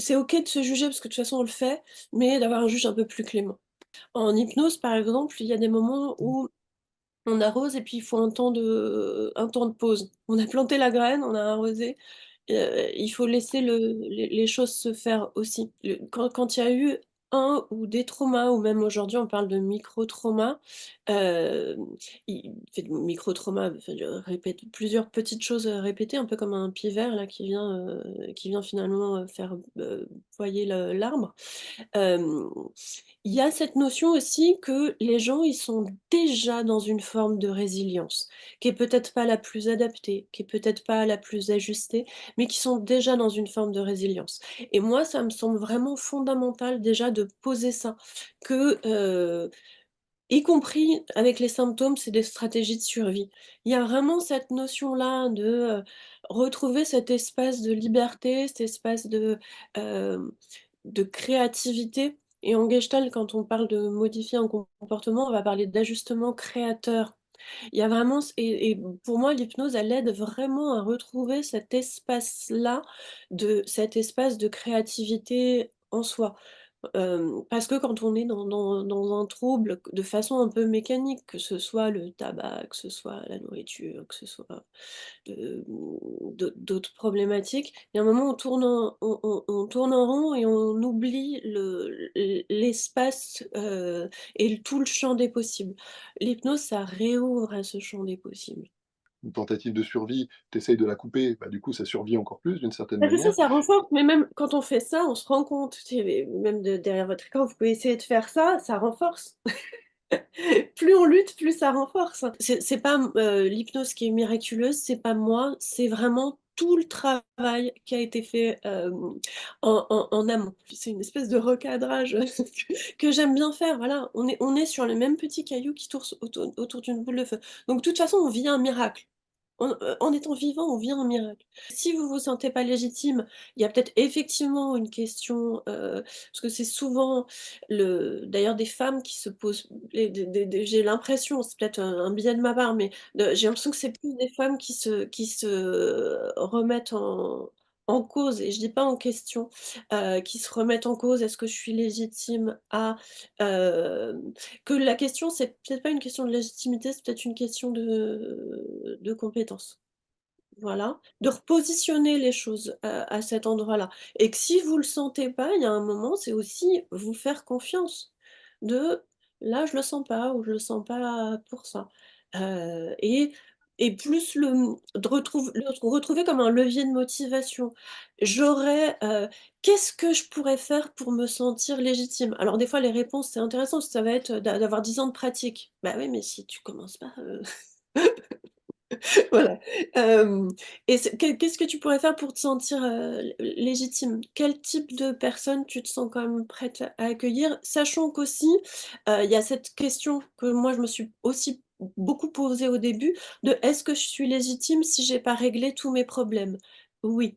c'est OK de se juger parce que de toute façon on le fait, mais d'avoir un juge un peu plus clément. En hypnose, par exemple, il y a des moments où on arrose et puis il faut un temps de pause. On a planté la graine, on a arrosé, il faut laisser les choses se faire aussi. Quand il y a eu un ou des traumas ou même aujourd'hui on parle de micro-traumas, hem, i fait micro-traumas, enfin je répète plusieurs petites choses, répétées, un peu comme un pivert là qui vient finalement, faire, poyer l'arbre. Hem, il y a cette notion aussi que les gens, ils sont déjà dans une forme de résilience, qui est peut-être pas la plus adaptée, qui est peut-être pas la plus ajustée, mais qui sont déjà dans une forme de résilience. Et moi, ça me semble vraiment fondamental déjà de poser ça, que, y compris avec les symptômes, c'est des stratégies de survie. Il y a vraiment cette notion-là de, retrouver cet espace de liberté, cet espace hem, de créativité et en gestalt, quand on parle de modifier un comportement, on va parler d'ajustement créateur. Il y a vraiment et pour moi, l'hypnose, elle aide vraiment à retrouver cet espace de créativité en soi. Parce que quand on est dans un trouble de façon un peu mécanique, que ce soit le tabac, que ce soit la nourriture, que ce soit, d'autres problématiques, il y a un moment, on tourne en rond et on oublie l'espace, et tout le champ des possibles. L'hypnose, ça réouvre à ce champ des possibles. Une tentative de survie, tu essayes de la couper, bah, du coup, ça survit encore plus d'une certaine Bah, c'est ça, manière. ça renforce, mais même quand on fait ça, on se rend compte, tu sais, même derrière votre écran, vous pouvez essayer de faire ça, ça renforce. Plus on lutte, plus ça renforce. C'est pas, l'hypnose qui est miraculeuse, c'est pas moi, c'est vraiment tout le travail qui a été fait, en amont. C'est une espèce de recadrage que j'aime bien faire, voilà. On est sur le même petit caillou qui tourne autour d'une boule de feu. Donc de toute façon, on vit un miracle. En étant vivant, on vit un miracle. Si vous vous sentez pas légitime, il y a peut-être effectivement une question, parce que c'est souvent d'ailleurs des femmes qui se posent les des j'ai l'impression, c'est peut-être un biais de ma part, mais j'ai l'impression que c'est plus des femmes qui se remettent en cause et je dis pas en question, qui se remettent en cause: «Est-ce que je suis légitime à?» hem que la question, c'est peut-être pas une question de légitimité, c'est peut-être une question de compétence. Voilà, de repositionner les choses à cet endroit-là et que si vous le sentez pas, il y a un moment, c'est aussi vous faire confiance. De: «Là, je le sens pas» ou «Je le sens pas pour ça». Et plus de retrouver comme un levier de motivation. Qu'est-ce que je pourrais faire pour me sentir légitime? Alors des fois, les réponses, c'est intéressant, ça va être d'avoir 10 ans de pratique. Bah oui, mais si tu commences pas, voilà, hem et qu'est-ce que tu pourrais faire pour te sentir, légitime? Quel type de personne tu te sens quand même prête à accueillir? Sachant qu'aussi, il y a cette question que moi je me suis aussi beaucoup posée au début de: «Est-ce que je suis légitime si j'ai pas réglé tous mes problèmes?» Oui.